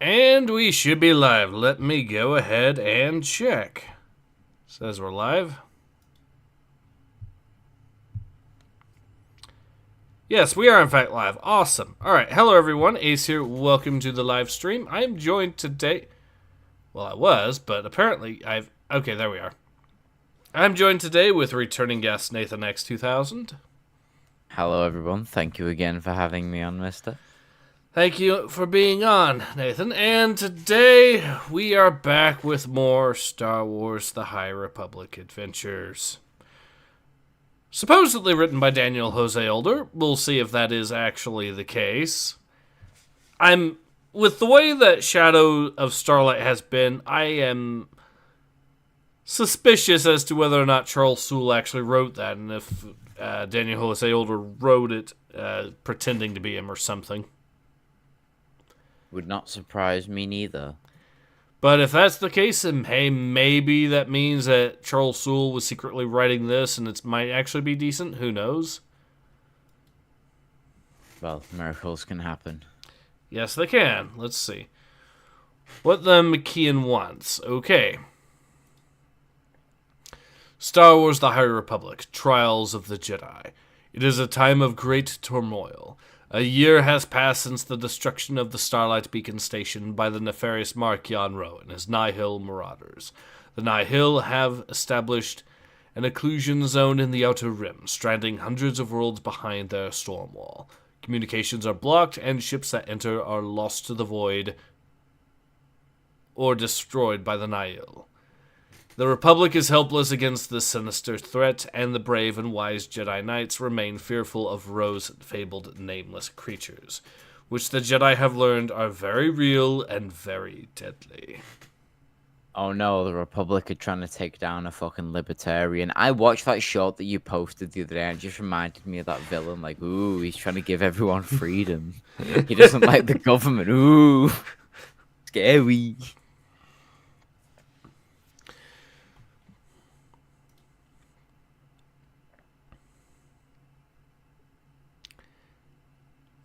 And we should be live. Let me go ahead and check. Says we're live. Yes, we are in fact live. Awesome. Alright, hello everyone. Ace here. Welcome to the live stream. I'm joined today... Well, I was, but apparently I've... Okay, there we are. I'm joined today with returning guest Nathan X2000. Hello everyone. Thank you again for having me on, mister. Thank you for being on, Nathan. And today we are back with more Star Wars The High Republic adventures. Supposedly written by Daniel Jose Older. We'll see if that is actually the case. With the way that Shadow of Starlight has been, I am suspicious as to whether or not Charles Soule actually wrote that, and if Daniel Jose Older wrote it pretending to be him or something. Would not surprise me neither. But if that's the case, then hey, maybe that means that Charles Soule was secretly writing this and it might actually be decent. Who knows? Well, miracles can happen. Yes, they can. Let's see. What the McKeon wants. Okay. Star Wars The High Republic, Trials of the Jedi. It is a time of great turmoil. A year has passed since the destruction of the Starlight Beacon Station by the nefarious Mark Yonro and his Nihil marauders. The Nihil have established an occlusion zone in the Outer Rim, stranding hundreds of worlds behind their storm wall. Communications are blocked, and ships that enter are lost to the void or destroyed by the Nihil. The Republic is helpless against this sinister threat, and the brave and wise Jedi Knights remain fearful of Ro's fabled nameless creatures, which the Jedi have learned are very real and very deadly. Oh no, the Republic are trying to take down a fucking libertarian. I watched that short that you posted the other day, and it just reminded me of that villain. Like, ooh, he's trying to give everyone freedom. He doesn't like the government. Ooh, scary.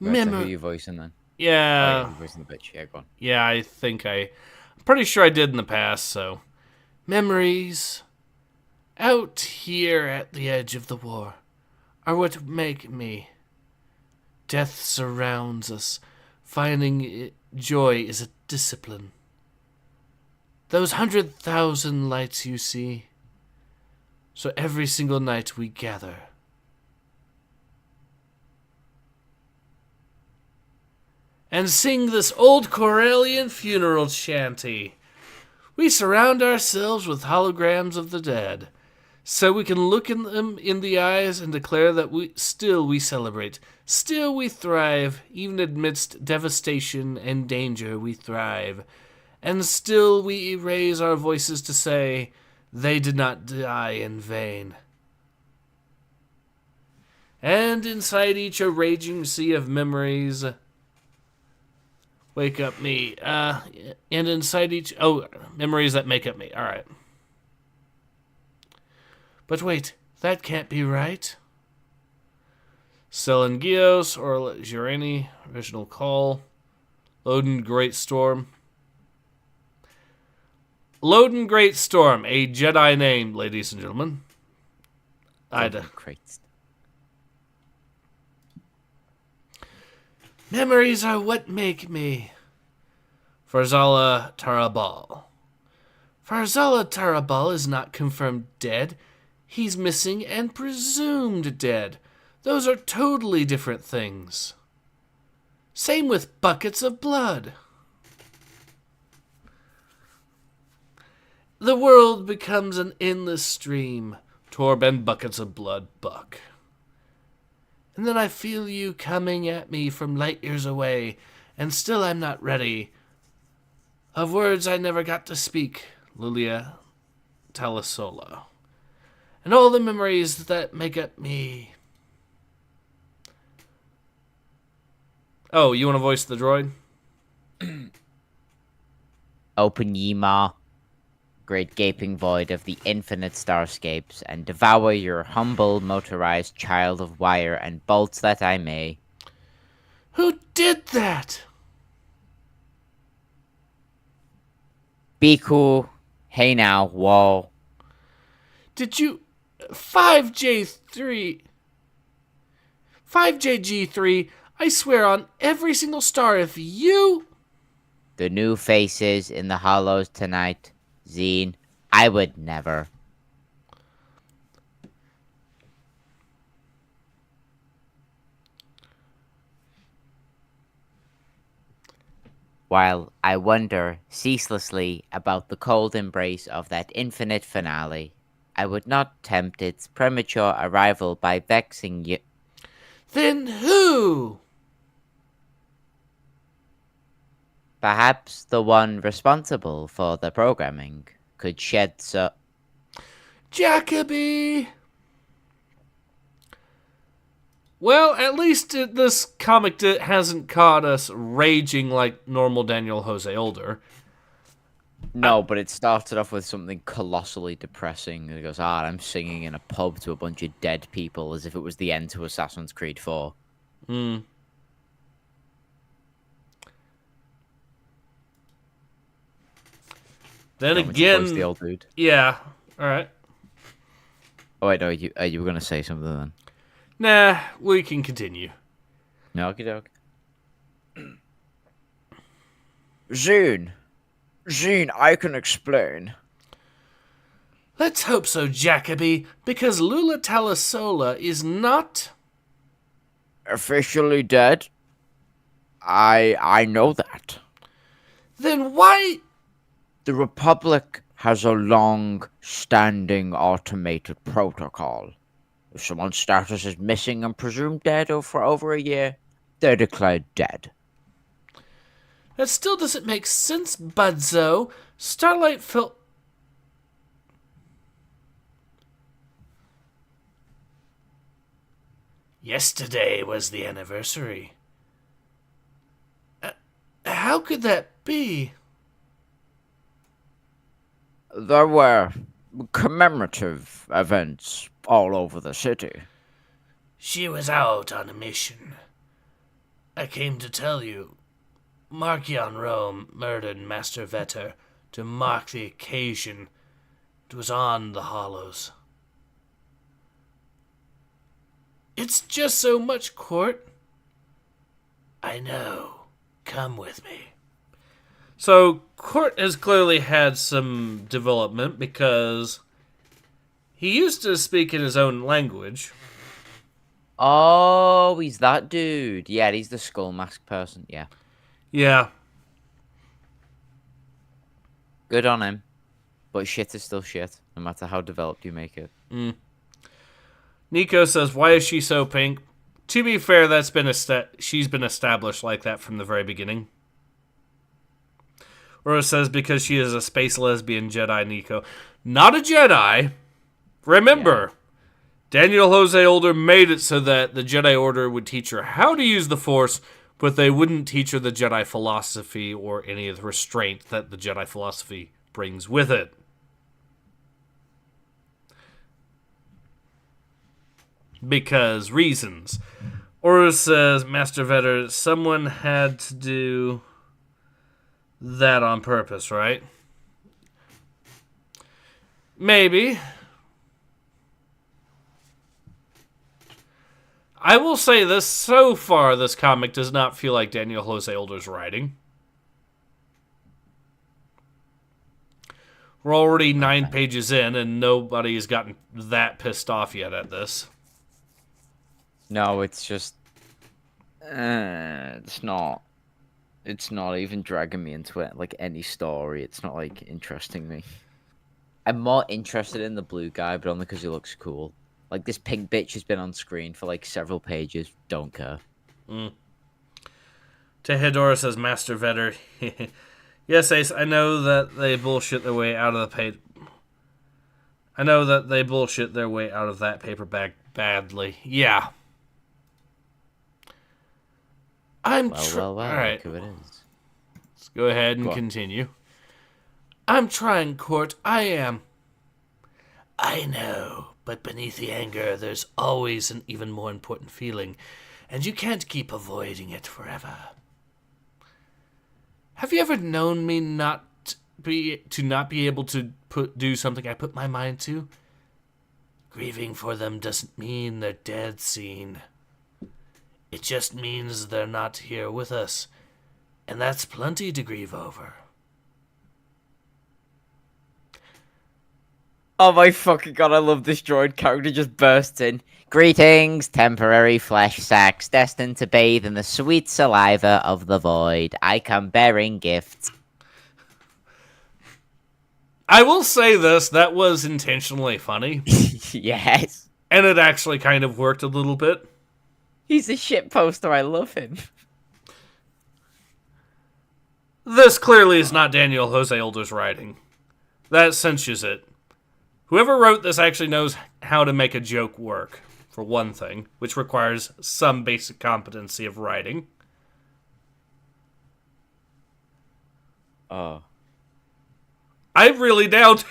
Who are you voicing then? Yeah. Oh, yeah, you're voicing the bitch. Yeah, go on. Yeah, I'm pretty sure I did in the past, so. Memories out here at the edge of the war are what make me. Death surrounds us. Finding joy is a discipline. Those 100,000 lights you see. So every single night we gather. And sing this old Corellian funeral shanty. We surround ourselves with holograms of the dead, so we can look them in the eyes and declare that we celebrate, still we thrive, even amidst devastation and danger we thrive, and still we raise our voices to say, they did not die in vain. And inside each a raging sea of memories... Wake up me. And inside each... Oh, memories that make up me. Alright. But wait, that can't be right. Selengios or Jirani, original call. Loden Great Storm. Loden Great Storm, a Jedi name, ladies and gentlemen. Great. Memories are what make me. Farzala Tarabal. Farzala Tarabal is not confirmed dead. He's missing and presumed dead. Those are totally different things. Same with buckets of blood. The world becomes an endless stream. Torb and buckets of blood buck. And then I feel you coming at me from light years away, and still I'm not ready. Of words I never got to speak, Lilia Talasola. And all the memories that make up me. Oh, you want to voice the droid? Open ye maw, great gaping void of the infinite starscapes, and devour your humble motorized child of wire and bolts that I may. Who did that? Be cool. Hey now, whoa. Did you... 5J3... 5JG3, I swear on every single star if you... The new faces in the hollows tonight. Zine, I would never. While I wonder ceaselessly about the cold embrace of that infinite finale, I would not tempt its premature arrival by vexing you. Then who? Perhaps the one responsible for the programming could shed so. Jacoby! Well, at least this comic hasn't caught us raging like normal Daniel Jose Older. No, but it started off with something colossally depressing. It goes, I'm singing in a pub to a bunch of dead people as if it was the end to Assassin's Creed 4. Hmm. Then again, The old dude. yeah. All right. Oh wait, no, you were gonna say something then. Nah, we can continue. No, okay, doke. Zine, I can explain. Let's hope so, Jacoby, because Lula Talasola is not... Officially dead. I know that. Then why... The Republic has a long-standing automated protocol. If someone's status is missing and presumed dead for over a year, they're declared dead. That still doesn't make sense, Budzo. Starlight felt... Yesterday was the anniversary. How could that be? There were commemorative events all over the city. She was out on a mission. I came to tell you. Marcion Rome murdered Master Vetter to mark the occasion. It was on the Hollows. It's just so much, Court. I know. Come with me. So, Court has clearly had some development because he used to speak in his own language. Oh, he's that dude. Yeah, he's the skull mask person. Yeah. Yeah. Good on him. But shit is still shit, no matter how developed you make it. Nico says, why is she so pink? To be fair, she's been established like that from the very beginning. Or says, because she is a space lesbian Jedi, Nico. Not a Jedi. Remember, Daniel Jose Older made it so that the Jedi Order would teach her how to use the Force, but they wouldn't teach her the Jedi philosophy or any of the restraint that the Jedi philosophy brings with it. Because reasons. Or says, Master Vetter, someone had to do that on purpose, right? Maybe. I will say this, so far this comic does not feel like Daniel Jose Older's writing. We're already 9 pages in and nobody has gotten that pissed off yet at this. No, it's just... it's not even dragging me into it, like, any story. It's not, like, interesting me. I'm more interested in the blue guy, but only because he looks cool. Like, this pink bitch has been on screen for, like, several pages. Don't care. Tehedora says, Master Vetter. Yes, Ace, I know that they bullshit their way out of the page. I know that they bullshit their way out of that paperback badly. Yeah. Well, all right. look who it is. Let's go ahead and continue. I'm trying, Court. I am. I know, but beneath the anger, there's always an even more important feeling, and you can't keep avoiding it forever. Have you ever known me not not be able to do something I put my mind to? Grieving for them doesn't mean they're dead, Scene. It just means they're not here with us, and that's plenty to grieve over. Oh my fucking god, I love this droid character just bursts in. Greetings, temporary flesh sacks destined to bathe in the sweet saliva of the void. I come bearing gifts. I will say this, that was intentionally funny. Yes. And it actually kind of worked a little bit. He's a shit poster, I love him. This clearly is not Daniel Jose Older's writing. That cinches it. Whoever wrote this actually knows how to make a joke work, for one thing, which requires some basic competency of writing. Oh. I really doubt.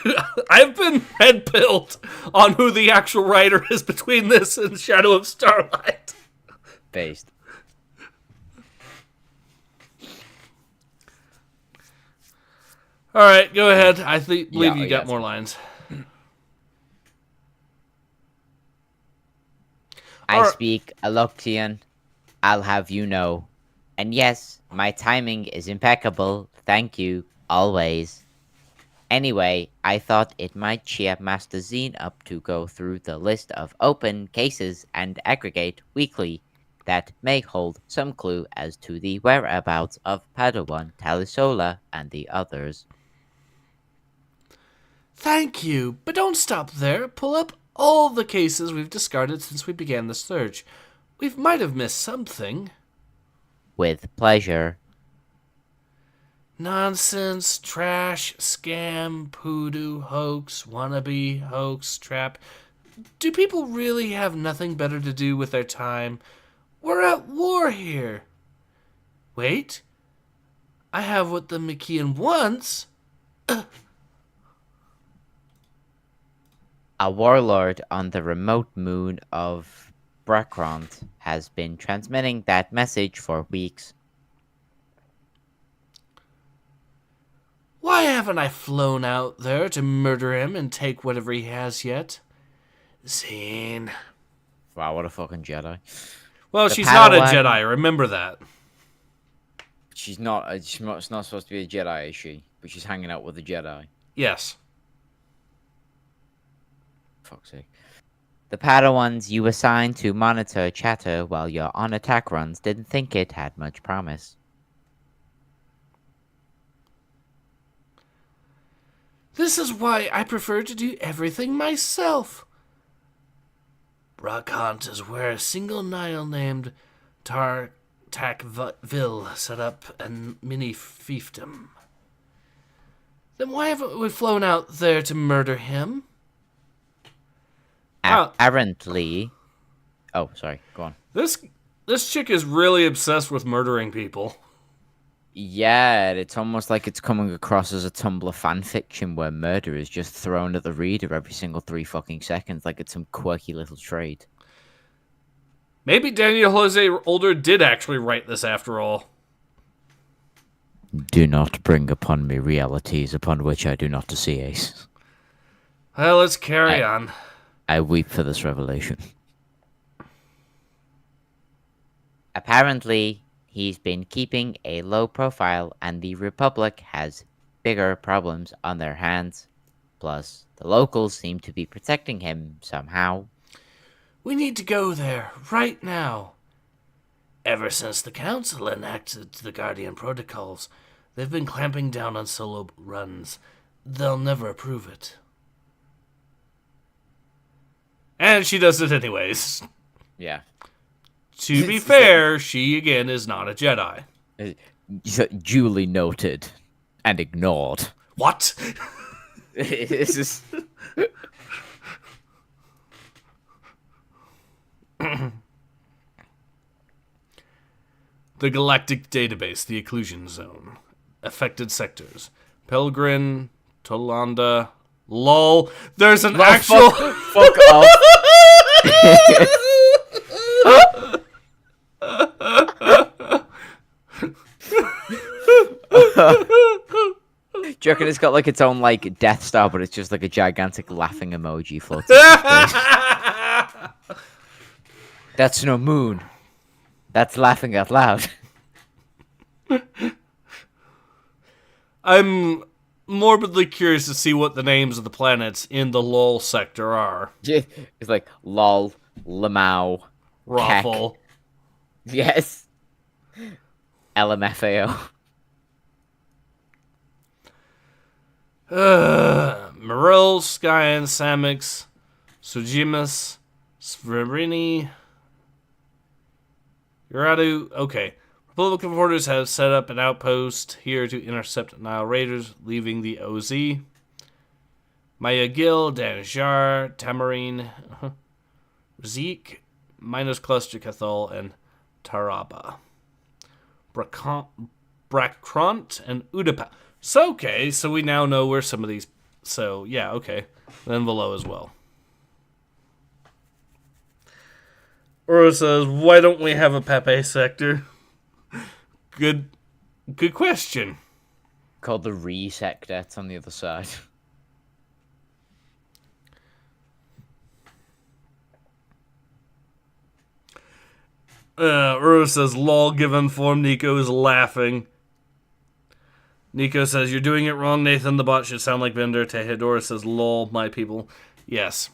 I've been head-pilled on who the actual writer is between this and Shadow of Starlight. Based. Alright, go ahead. I believe you got more lines. I speak Aloxian, I'll have you know. And yes, my timing is impeccable, thank you, always. Anyway, I thought it might cheer Master Zine up to go through the list of open cases and aggregate weekly that may hold some clue as to the whereabouts of Padawan, Talisola, and the others. Thank you, but don't stop there. Pull up all the cases we've discarded since we began the search. We might have missed something. With pleasure. Nonsense, trash, scam, poodoo, hoax, wannabe, hoax, trap. Do people really have nothing better to do with their time? We're at war here. Wait. I have what the McKeon wants. A warlord on the remote moon of Brakront has been transmitting that message for weeks. Why haven't I flown out there to murder him and take whatever he has yet? Zane. Wow, what a fucking Jedi. Well, The she's not a Padawan- Jedi, remember that. She's not supposed to be a Jedi, is she? But she's hanging out with a Jedi. Yes. Fuck's sake. The Padawans you assigned to monitor chatter while you're on attack runs didn't think it had much promise. This is why I prefer to do everything myself. Brakhant is where a single Nile named Tartakville set up a mini fiefdom. Then why haven't we flown out there to murder him? Apparently... Oh, sorry. Go on. This chick is really obsessed with murdering people. Yeah, it's almost like it's coming across as a Tumblr fanfiction where murder is just thrown at the reader every single 3 fucking seconds, like it's some quirky little trait. Maybe Daniel Jose Older did actually write this after all. Do not bring upon me realities upon which I do not associate. Well, let's carry on. I weep for this revelation. Apparently, he's been keeping a low profile and the Republic has bigger problems on their hands. Plus, the locals seem to be protecting him somehow. We need to go there, right now. Ever since the Council enacted the Guardian Protocols, they've been clamping down on solo runs. They'll never approve it. And she does it anyways. Yeah. To be fair, she again is not a Jedi. Duly noted and ignored. What? This is... The Galactic Database, the Occlusion Zone. Affected sectors. Pelgrin, Tolanda, LOL. There's an actual... Fuck off. you reckon it's got like its own like Death Star, but it's just like a gigantic laughing emoji floating in space? That's no moon. That's laughing out loud. I'm morbidly curious to see what the names of the planets in the LOL sector are. It's like lol, lamau, Raffle. yes, LMFAO. Morel, Skyan, Samix, Sujimus, Sverini, Uradu. Okay. Republican forces have set up an outpost here to intercept Nile Raiders, leaving the OZ. Mayagil, Danjar, Tamarine, Zeke, Minos Cluster Cathol, and Taraba. Brakront and Udapa. So, okay, so we now know where some of these... So, yeah, okay. Then Velo as well. Uro says, why don't we have a Pepe sector? Good question. Called the sector. It's on the other side. Uro says, lol, given form. Nico is laughing. Nico says, you're doing it wrong, Nathan. The bot should sound like Bender. Tehedora says, lol, my people. Yes.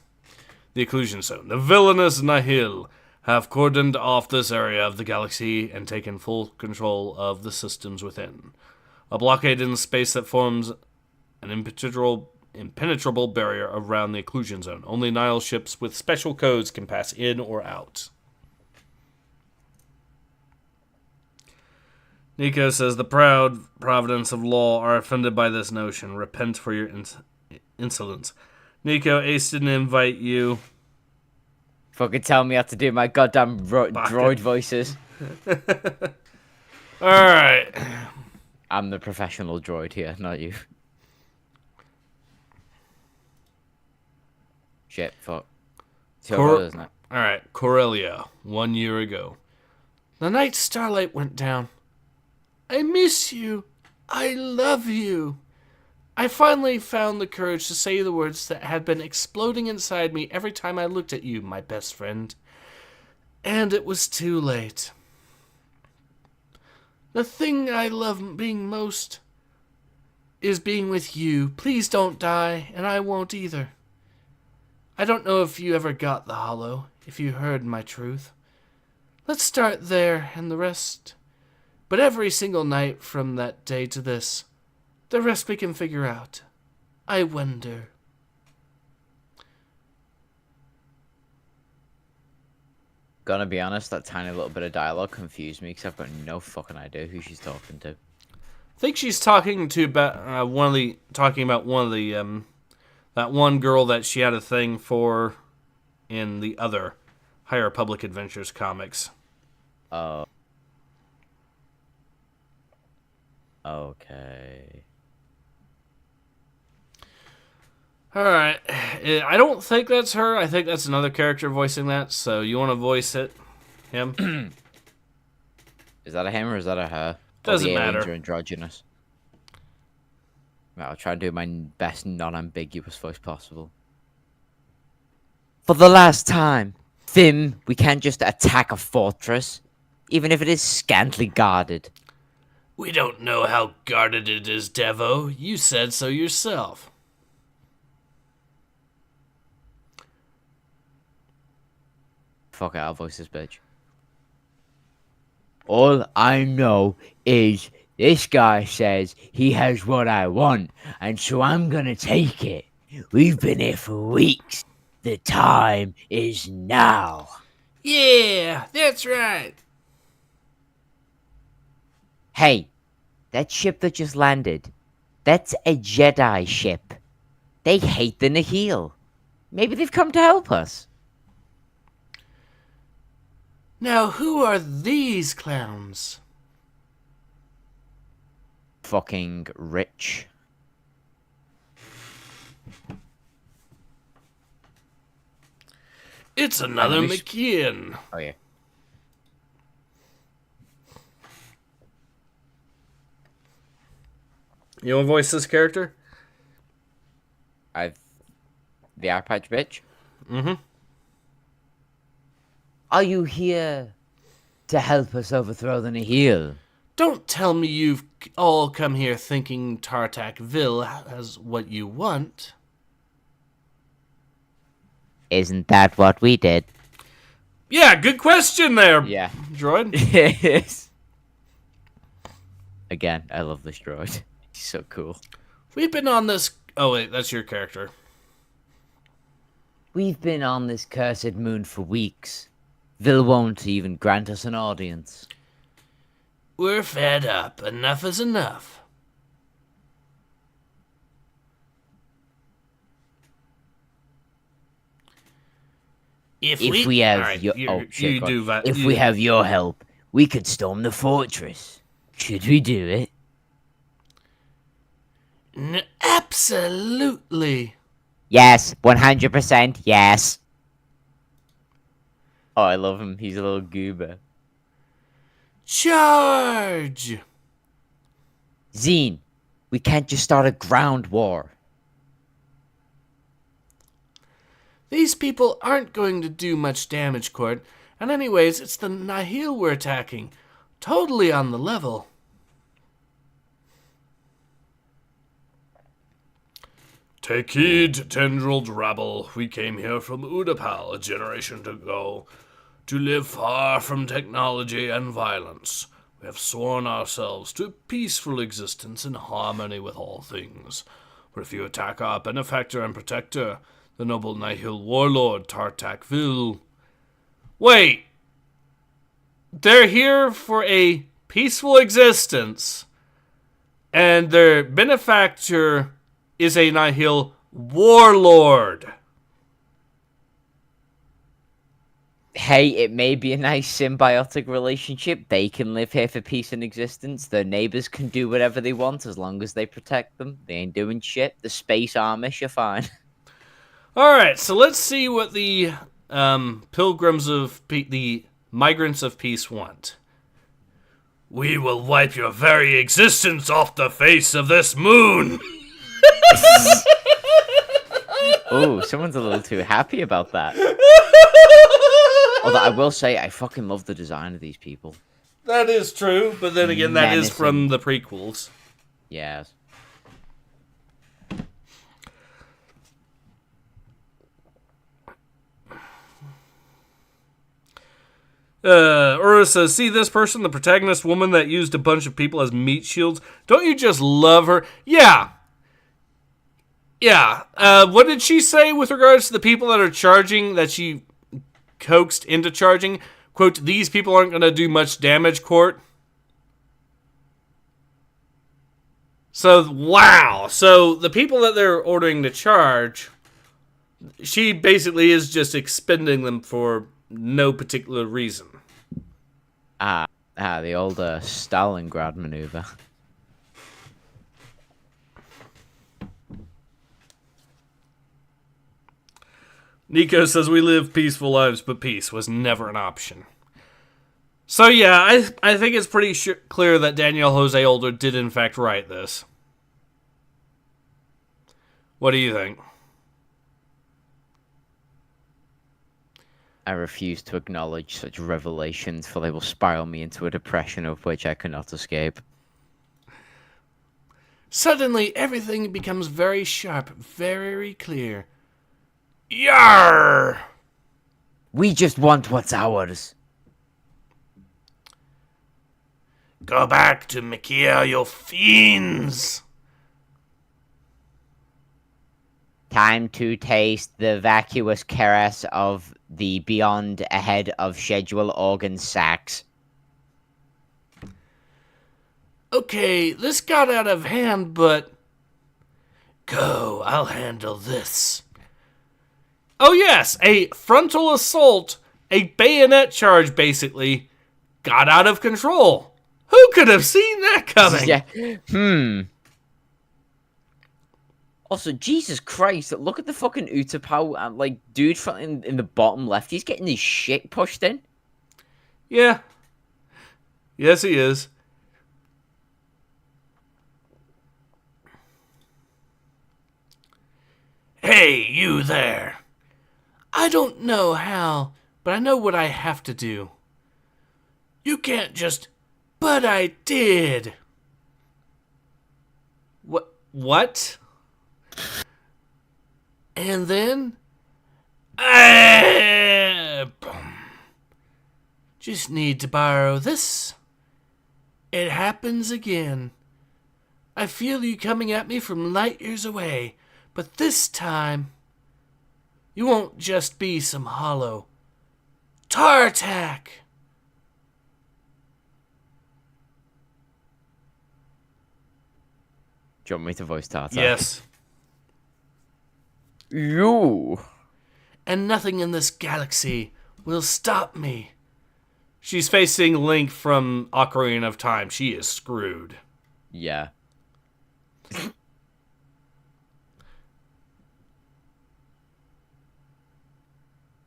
The occlusion zone. The villainous Nihil have cordoned off this area of the galaxy and taken full control of the systems within. A blockade in space that forms an impenetrable barrier around the occlusion zone. Only Nile ships with special codes can pass in or out. Nico says, the proud providence of law are offended by this notion. Repent for your insolence. Nico, Ace didn't invite you. Fucking tell me how to do my goddamn droid voices. Alright. I'm the professional droid here, not you. Shit, fuck. Isn't it? Alright, Corellia, 1 year ago. The night starlight went down. I miss you. I love you. I finally found the courage to say the words that had been exploding inside me every time I looked at you, my best friend. And it was too late. The thing I love being most is being with you. Please don't die, and I won't either. I don't know if you ever got the hollow, if you heard my truth. Let's start there and the rest. But every single night from that day to this, the rest we can figure out. I wonder. Gonna be honest, that tiny little bit of dialogue confused me because I've got no fucking idea who she's talking to. I think she's talking to about one of the that one girl that she had a thing for in the other High Republic Adventures comics. Okay. Alright. I don't think that's her. I think that's another character voicing that. So you want to voice it? Him? Is that a him or is that a her? Doesn't the matter. Aliens are androgynous. Well, I'll try and do my best non-ambiguous voice possible. For the last time, Thim, we can't just attack a fortress, even if it is scantily guarded. We don't know how guarded it is, Devo. You said so yourself. Fuck it, I'll voice this bitch. All I know is this guy says he has what I want, and so I'm gonna take it. We've been here for weeks. The time is now. Yeah, that's right. Hey, that ship that just landed, that's a Jedi ship. They hate the Nihil. Maybe they've come to help us. Now, who are these clowns? Fucking rich. It's another McKeon. Oh, yeah. You want to voice this character? The eye patch bitch. Mm-hmm. Are you here to help us overthrow the Nihil? Don't tell me you've all come here thinking Tartakville has what you want. Isn't that what we did? Yeah, good question there, Yeah. droid. Yes. Again, I love this droid. He's so cool. We've been on this... Oh, wait, that's your character. We've been on this cursed moon for weeks. Vil won't even grant us an audience. We're fed up. Enough is enough. If we have your help, we could storm the fortress. Should we do it? Absolutely. Yes, 100%. Yes. Oh, I love him. He's a little goober. Charge! Zine, we can't just start a ground war. These people aren't going to do much damage, Court. And anyways, it's the Nihil we're attacking. Totally on the level. Take heed, tendrilled rabble. We came here from Udapal a generation ago to live far from technology and violence. We have sworn ourselves to a peaceful existence in harmony with all things. But if you attack our benefactor and protector, the noble Nihil warlord Tartakville... Wait! They're here for a peaceful existence, and their benefactor is a Nihil warlord. Hey, it may be a nice symbiotic relationship. They can live here for peace and existence. Their neighbors can do whatever they want as long as they protect them. They ain't doing shit. The space Amish are fine. Alright, so let's see what the pilgrims of the migrants of peace want. We will wipe your very existence off the face of this moon. Oh, someone's a little too happy about that. Although I will say, I fucking love the design of these people. That is true, but then again, that is from the prequels. Yes. Ura says, see this person, the protagonist woman that used a bunch of people as meat shields? Don't you just love her? Yeah. Yeah. What did she say with regards to the people that are charging, that she coaxed into charging? Quote, these people aren't going to do much damage, Court. So, wow. So, the people that they're ordering to charge, she basically is just expending them for no particular reason. The old Stalingrad maneuver. Nico says we live peaceful lives, but peace was never an option. So yeah, I think it's pretty clear that Daniel Jose Older did in fact write this. What do you think? I refuse to acknowledge such revelations, for they will spiral me into a depression of which I cannot escape. Suddenly, everything becomes very sharp, very clear. Yarr! We just want what's ours. Go back to Mikia, you fiends! Time to taste the vacuous caress of the beyond ahead of schedule organ sacs. Okay, this got out of hand, but... Go, I'll handle this. Oh yes, a frontal assault, a bayonet charge basically, got out of control. Who could have seen that coming? Yeah. Also, Jesus Christ, look at the fucking Utapau, like, dude in the bottom left. He's getting his shit pushed in. Yeah. Yes, he is. Hey, you there. I don't know how, but I know what I have to do. You can't just... But I did. What? And then... Boom. Just need to borrow this. It happens again. I feel you coming at me from light years away, but this time... You won't just be some hollow tar attack. Do you want me to voice Tartar? Yes. You. And nothing in this galaxy will stop me. She's facing Link from Ocarina of Time. She is screwed. Yeah.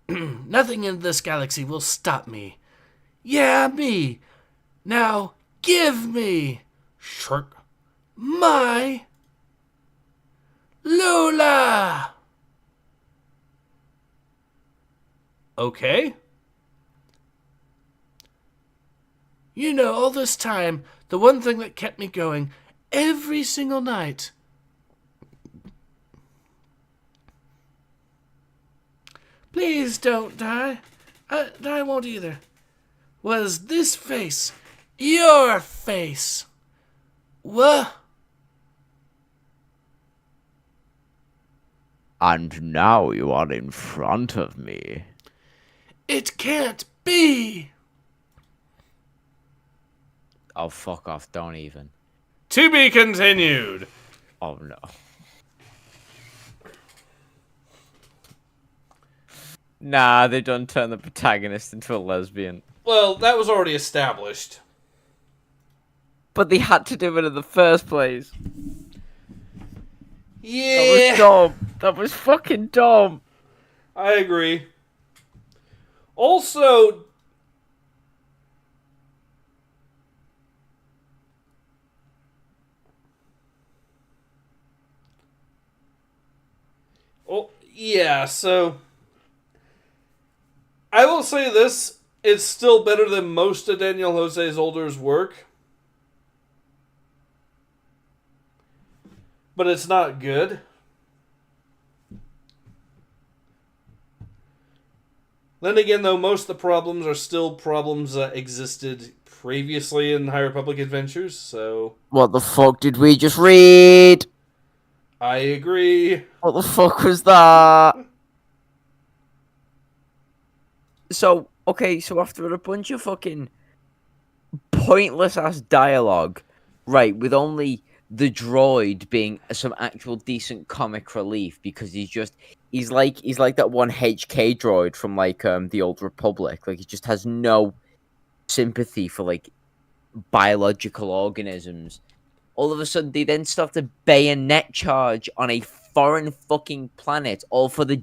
Nothing in this galaxy will stop me. Yeah, me. Now, give me... Shirk. My... Lola! Okay. You know, all this time, the one thing that kept me going every single night... Please don't die. I won't either. Was this face your face? What? And now you are in front of me. It can't be. Oh, fuck off. Don't even. To be continued. Oh, no. Nah, they don't turn the protagonist into a lesbian. Well, that was already established. But they had to do it in the first place. Yeah. That was dumb. That was fucking dumb. I agree. Also... Oh, yeah, so... I will say this, it's still better than most of Daniel Jose Zolder's work. But it's not good. Then again, though, most of the problems are still problems that existed previously in High Republic Adventures, so... What the fuck did we just read? I agree. What the fuck was that? So, okay, so after a bunch of fucking pointless-ass dialogue, right, with only the droid being some actual decent comic relief, because he's like that one HK droid from, like, the Old Republic. Like, he just has no sympathy for, like, biological organisms. All of a sudden, they then start a bayonet charge on a foreign fucking planet, all for the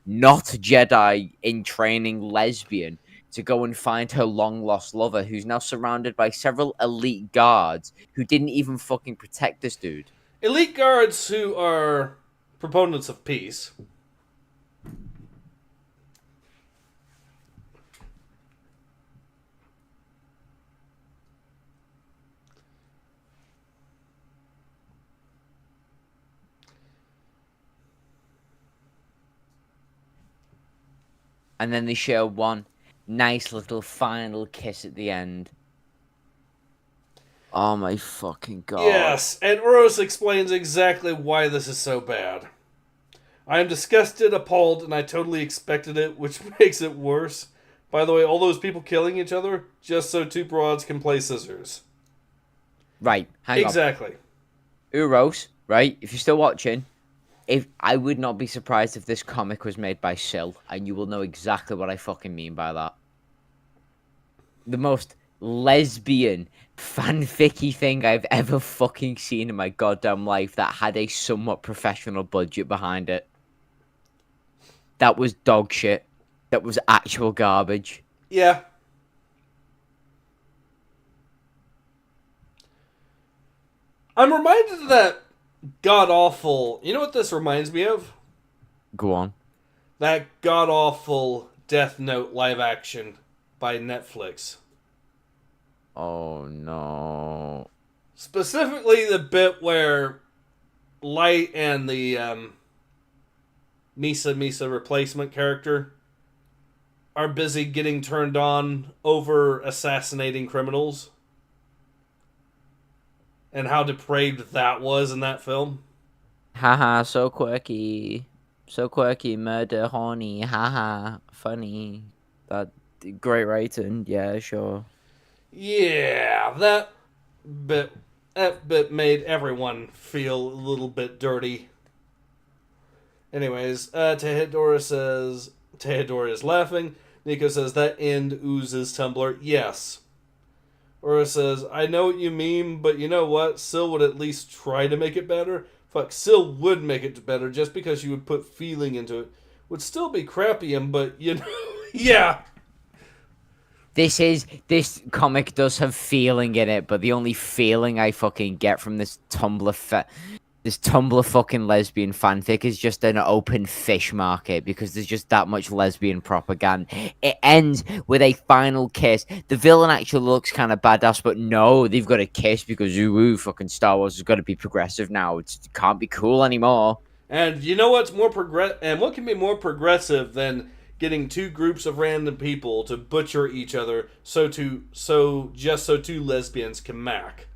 not Jedi in training lesbian to go and find her long lost lover, who's now surrounded by several elite guards who didn't even fucking protect this dude. Elite guards who are proponents of peace. And then they share one nice little final kiss at the end. Oh my fucking god. Yes, and Uros explains exactly why this is so bad. I am disgusted, appalled, and I totally expected it, which makes it worse. By the way, all those people killing each other, just so two broads can play scissors. Right, hang on. Exactly. Uros, right, if you're still watching, I would not be surprised if this comic was made by Sil, and you will know exactly what I fucking mean by that. The most lesbian, fanficky thing I've ever fucking seen in my goddamn life that had a somewhat professional budget behind it. That was dog shit. That was actual garbage. Yeah. I'm reminded that god awful. You know what this reminds me of? Go on. That god awful Death Note live action by Netflix. Oh no. Specifically, the bit where Light and the Misa replacement character are busy getting turned on over assassinating criminals. And how depraved that was in that film. Haha, so quirky. So quirky, murder, horny, haha, funny. That great writing, yeah, sure. Yeah, bit that bit made everyone feel a little bit dirty. Anyways, Tehedora is laughing. Nico says, that end oozes Tumblr. Yes. Ura says, I know what you mean, but you know what? Syl would at least try to make it better. Fuck, Syl would make it better just because she would put feeling into it. Would still be crappy, but you know, yeah. This comic does have feeling in it, but the only feeling I fucking get from this Tumblr fucking lesbian fanfic is just an open fish market because there's just that much lesbian propaganda. It ends with a final kiss. The villain actually looks kind of badass, but no, they've got a kiss because ooh, fucking Star Wars has got to be progressive now. It can't be cool anymore. And you know what's more what can be more progressive than getting two groups of random people to butcher each other so two lesbians can mac.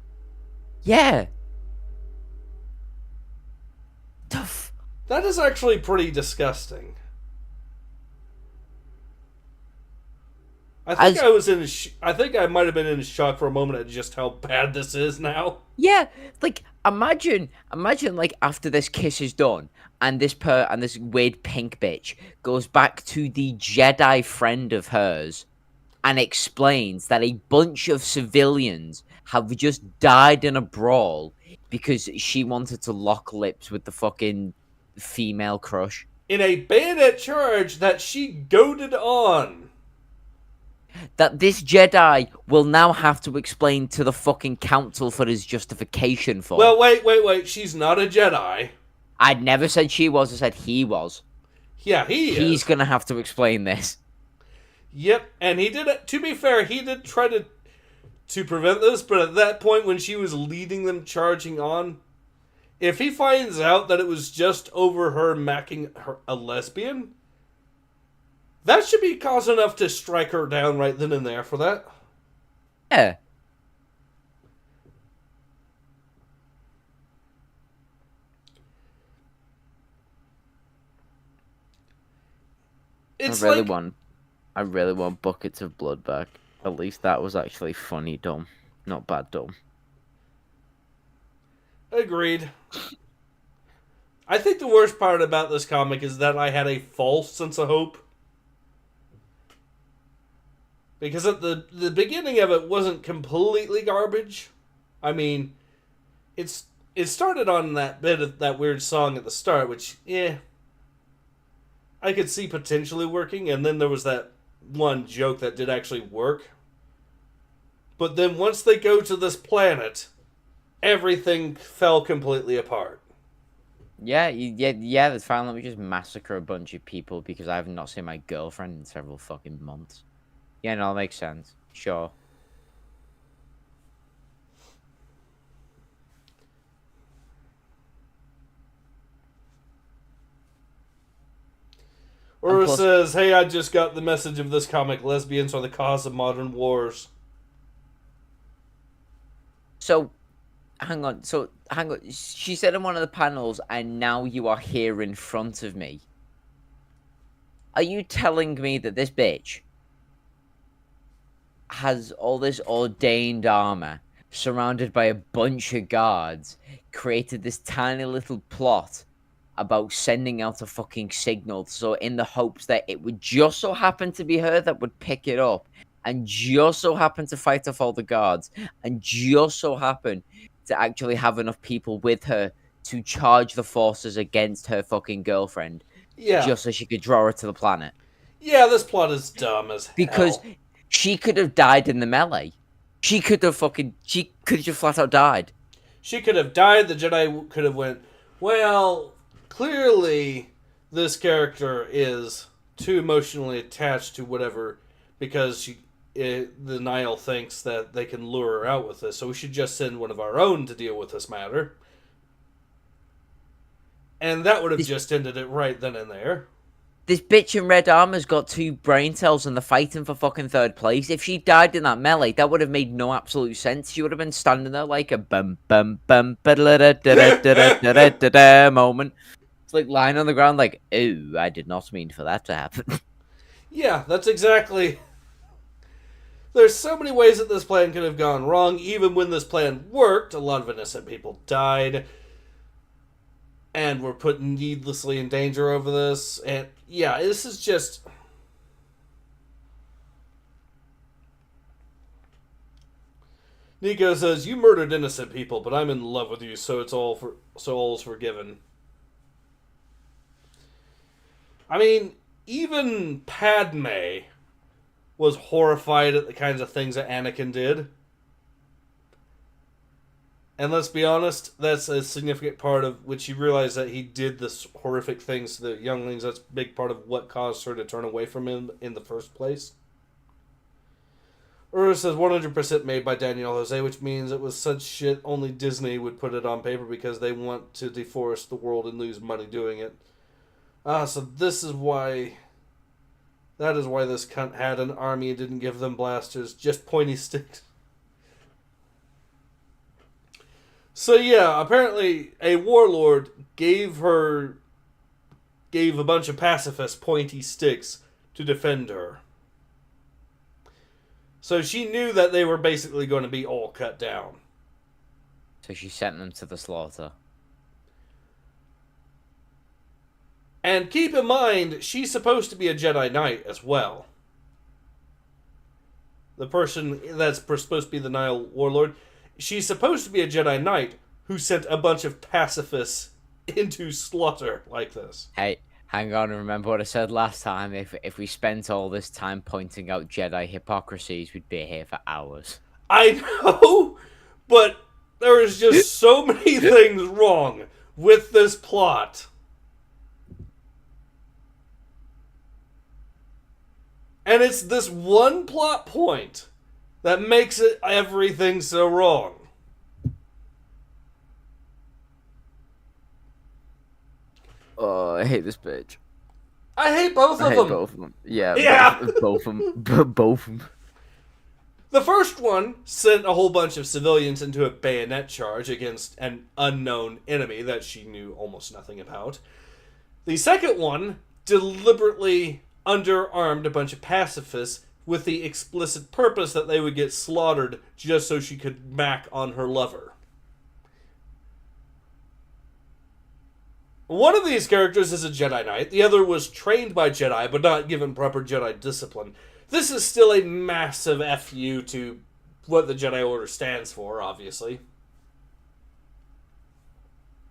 Yeah. That is actually pretty disgusting. I think I might have been in shock for a moment at just how bad this is now. Yeah, like imagine like after this kiss is done and this weird pink bitch goes back to the Jedi friend of hers and explains that a bunch of civilians have just died in a brawl because she wanted to lock lips with the fucking female crush. In a bayonet charge that she goaded on. That this Jedi will now have to explain to the fucking council for his justification for. Well, wait. She's not a Jedi. I'd never said she was, I said he was. Yeah, he's He's gonna have to explain this. Yep, and he did it. To be fair, he did try to prevent this, but at that point when she was leading them charging on, if he finds out that it was just over her macking a lesbian, that should be cause enough to strike her down right then and there for that. Yeah. I really want buckets of blood back. At least that was actually funny dumb. Not bad dumb. Agreed. I think the worst part about this comic is that I had a false sense of hope. Because at the beginning of it wasn't completely garbage. I mean, it started on that bit of that weird song at the start, which, I could see potentially working, and then there was that one joke that did actually work. But then once they go to this planet, everything fell completely apart. Yeah, that's fine. Let me just massacre a bunch of people because I have not seen my girlfriend in several fucking months. Yeah, no, that makes sense. Sure. Ura says, hey, I just got the message of this comic. Lesbians are the cause of modern wars. So, hang on. She said in one of the panels, and now you are here in front of me. Are you telling me that this bitch has all this ordained armor, surrounded by a bunch of guards, created this tiny little plot about sending out a fucking signal, so in the hopes that it would just so happen to be her that would pick it up, and just so happen to fight off all the guards, and just so happen to actually have enough people with her to charge the forces against her fucking girlfriend, just so she could draw her to the planet? Yeah, this plot is dumb as hell. Because she could have died in the melee. She could have just flat out died. She could have died. The Jedi could have went, well, clearly this character is too emotionally attached to whatever because the Nihil thinks that they can lure her out with this, so we should just send one of our own to deal with this matter. And that would have just ended it right then and there. This bitch in red armor's got 2 brain cells and they're fighting for fucking 3rd place. If she died in that melee, that would have made no absolute sense. She would have been standing there like a bum bum bum moment. It's like lying on the ground like, ooh, I did not mean for that to happen. Yeah, that's exactly... There's so many ways that this plan could have gone wrong. Even when this plan worked, a lot of innocent people died. And were put needlessly in danger over this. And yeah, this is just... Nico says, you murdered innocent people, but I'm in love with you, so all's forgiven. I mean, even Padme was horrified at the kinds of things that Anakin did. And let's be honest, that's a significant part of which she realized that he did this horrific things to the younglings. That's a big part of what caused her to turn away from him in the first place. Ura says 100% made by Daniel Jose, which means it was such shit only Disney would put it on paper because they want to deforest the world and lose money doing it. So this is why... That is why this cunt had an army and didn't give them blasters, just pointy sticks. So yeah, apparently a warlord gave a bunch of pacifists pointy sticks to defend her. So she knew that they were basically going to be all cut down. So she sent them to the slaughter. And keep in mind, she's supposed to be a Jedi Knight as well. The person that's supposed to be the Nihil warlord, she's supposed to be a Jedi Knight who sent a bunch of pacifists into slaughter like this. Hey, hang on, remember what I said last time? If we spent all this time pointing out Jedi hypocrisies, we'd be here for hours. I know, but there is just so many things wrong with this plot. And it's this one plot point that makes it everything so wrong. Oh, I hate this bitch. I hate both of them. Both of them. Yeah. Both of them. Both of them. The first one sent a whole bunch of civilians into a bayonet charge against an unknown enemy that she knew almost nothing about. The second one deliberately underarmed a bunch of pacifists with the explicit purpose that they would get slaughtered just so she could mac on her lover. One of these characters is a Jedi Knight. The other was trained by Jedi, but not given proper Jedi discipline. This is still a massive FU to what the Jedi Order stands for, obviously.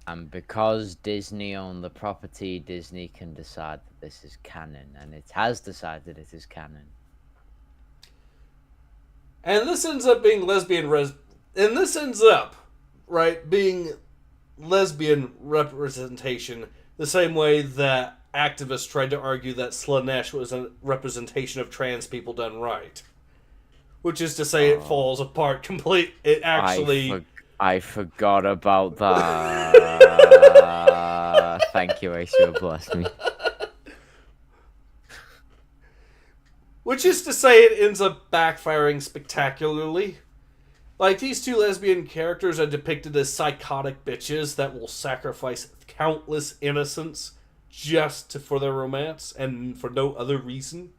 And because Disney own the property, Disney can decide that this is canon, and it has decided it is canon. And this ends up being being lesbian representation, the same way that activists tried to argue that Slaanesh was a representation of trans people done right. Which is to say it falls apart complete. It actually... I forgot about that. Thank you, Ace, you blessed me. Which is to say it ends up backfiring spectacularly. Like, these two lesbian characters are depicted as psychotic bitches that will sacrifice countless innocents just for their romance and for no other reason.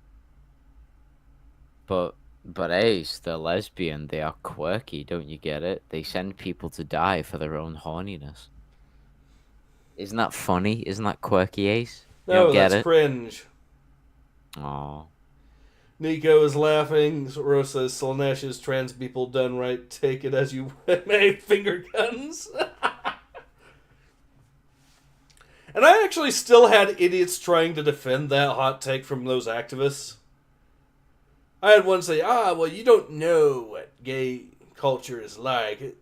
But Ace, they're lesbian, they are quirky, don't you get it? They send people to die for their own horniness. Isn't that funny? Isn't that quirky, Ace? You No, don't get that's it? cringe. Aww. Nico is laughing. Rose says, Slaanesh is trans people done right. Take it as you may. Finger guns. And I actually still had idiots trying to defend that hot take from those activists. I had one say, well, you don't know what gay culture is like.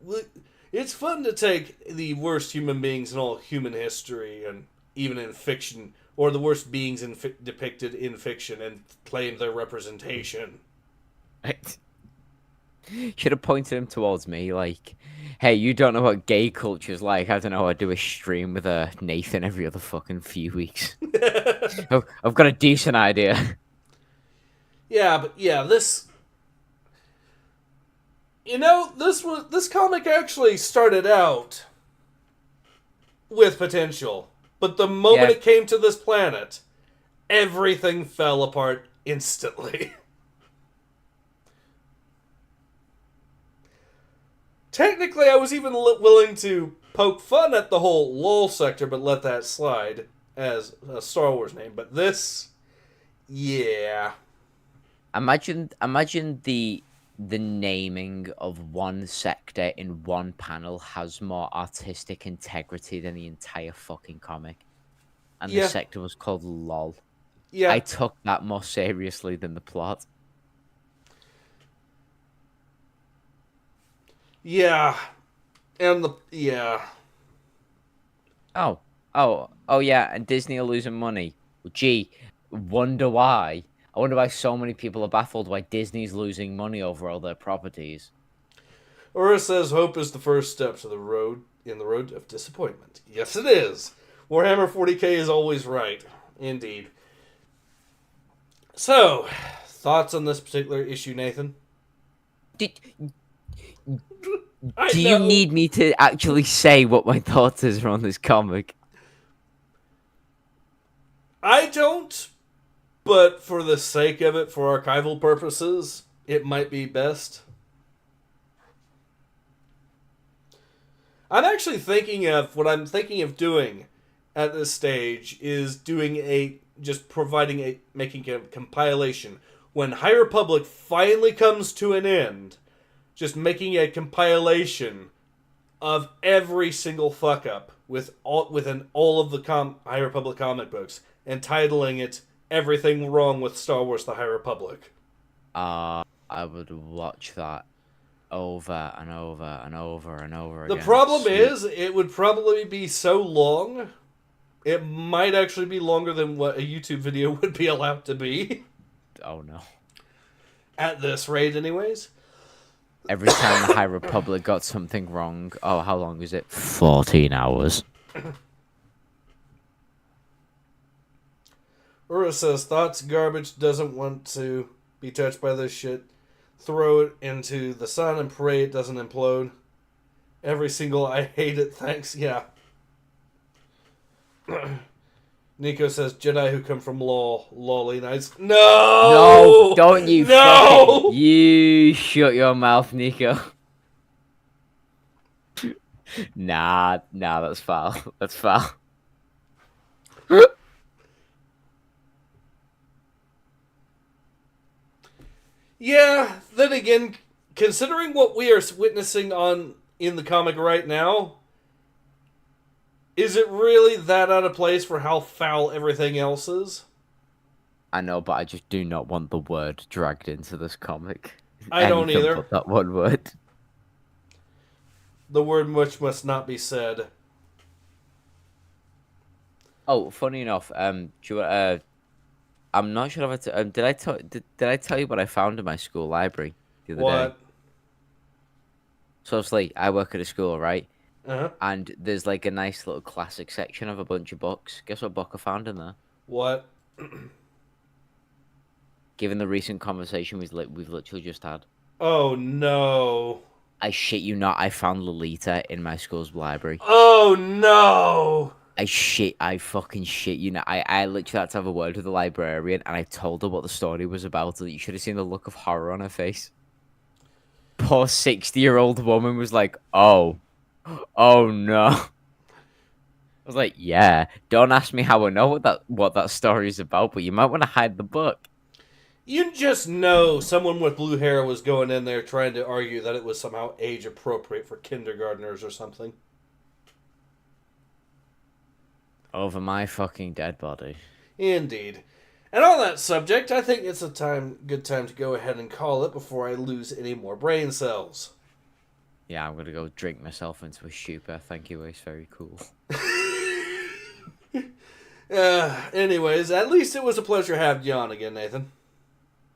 It's fun to take the worst human beings in all human history, and even in fiction, or the worst beings depicted in fiction, and claim their representation. Should have pointed him towards me, like, hey, you don't know what gay culture's like. I don't know. I do a stream with Nathan every other fucking few weeks. I've got a decent idea. Yeah, but yeah, this. You know, this comic actually started out with potential, but the moment it came to this planet, everything fell apart instantly. Technically, I was even willing to poke fun at the whole LOL sector, but let that slide as a Star Wars name. But this, yeah. Imagine the naming of one sector in one panel has more artistic integrity than the entire fucking comic. And the sector was called LOL. Yeah. I took that more seriously than the plot. Yeah. And yeah. Oh, yeah, and Disney are losing money. Gee, wonder why. I wonder why so many people are baffled why Disney's losing money over all their properties. Ura says hope is the first step to the road of disappointment. Yes, it is. Warhammer 40k is always right. Indeed. So, thoughts on this particular issue, Nathan? Do you need me to actually say what my thoughts is on this comic? I don't, but for the sake of it, for archival purposes, it might be best. I'm actually thinking of, what I'm thinking of doing at this stage is making a compilation. When High Republic finally comes to an end, just making a compilation of every single fuck up within all of the High Republic comic books, and titling it "Everything Wrong with Star Wars: The High Republic." I would watch that over and over and over and over again. The problem is, it would probably be so long. It might actually be longer than what a YouTube video would be allowed to be. Oh no. At this rate, anyways. Every time the High Republic got something wrong. Oh, how long is it? 14 hours. Ura says, thoughts garbage, doesn't want to be touched by this shit. Throw it into the sun and pray it doesn't implode. Every single I hate it, thanks. Yeah. Nico says, Jedi who come from lolly nights. No! No! Don't you fucking... You shut your mouth, Nico. Nah, that's foul. That's foul. Yeah, then again, considering what we are witnessing in the comic right now, is it really that out of place for how foul everything else is? I know, but I just do not want the word dragged into this comic. I don't either. But that one word. The word which must not be said. Oh, funny enough, I'm not sure if did I tell you what I found in my school library the other day? So obviously, I work at a school, right? Uh-huh. And there's like a nice little classic section of a bunch of books. Guess what book I found in there? What? Given the recent conversation we've literally just had. Oh no. I shit you not, I found Lolita in my school's library. Oh no. I fucking shit you not. I literally had to have a word with the librarian, and I told her what the story was about, and you should have seen the look of horror on her face. Poor 60-year-old woman was like, oh no. I was like, yeah, don't ask me how I know what that story is about, but you might want to hide the book. You just know someone with blue hair was going in there trying to argue that it was somehow age appropriate for kindergartners or something. Over my fucking dead body. Indeed. And on that subject, I think it's a good time to go ahead and call it before I lose any more brain cells. Yeah, I'm gonna go drink myself into a stupor. Thank you, Ace. Very cool. Anyways, at least it was a pleasure having you on again, Nathan.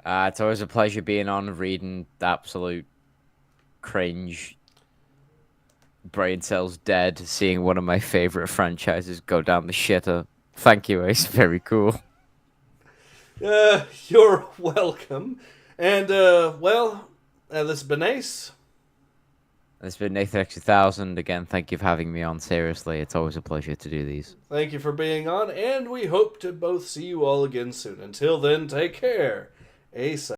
It's always a pleasure being on, reading the absolute cringe, brain cells dead, seeing one of my favorite franchises go down the shitter. Thank you, Ace. Very cool. You're welcome. And, well, this has been Ace. It's been Nathan X2000. Again, thank you for having me on. Seriously, it's always a pleasure to do these. Thank you for being on, and we hope to both see you all again soon. Until then, take care. Ace.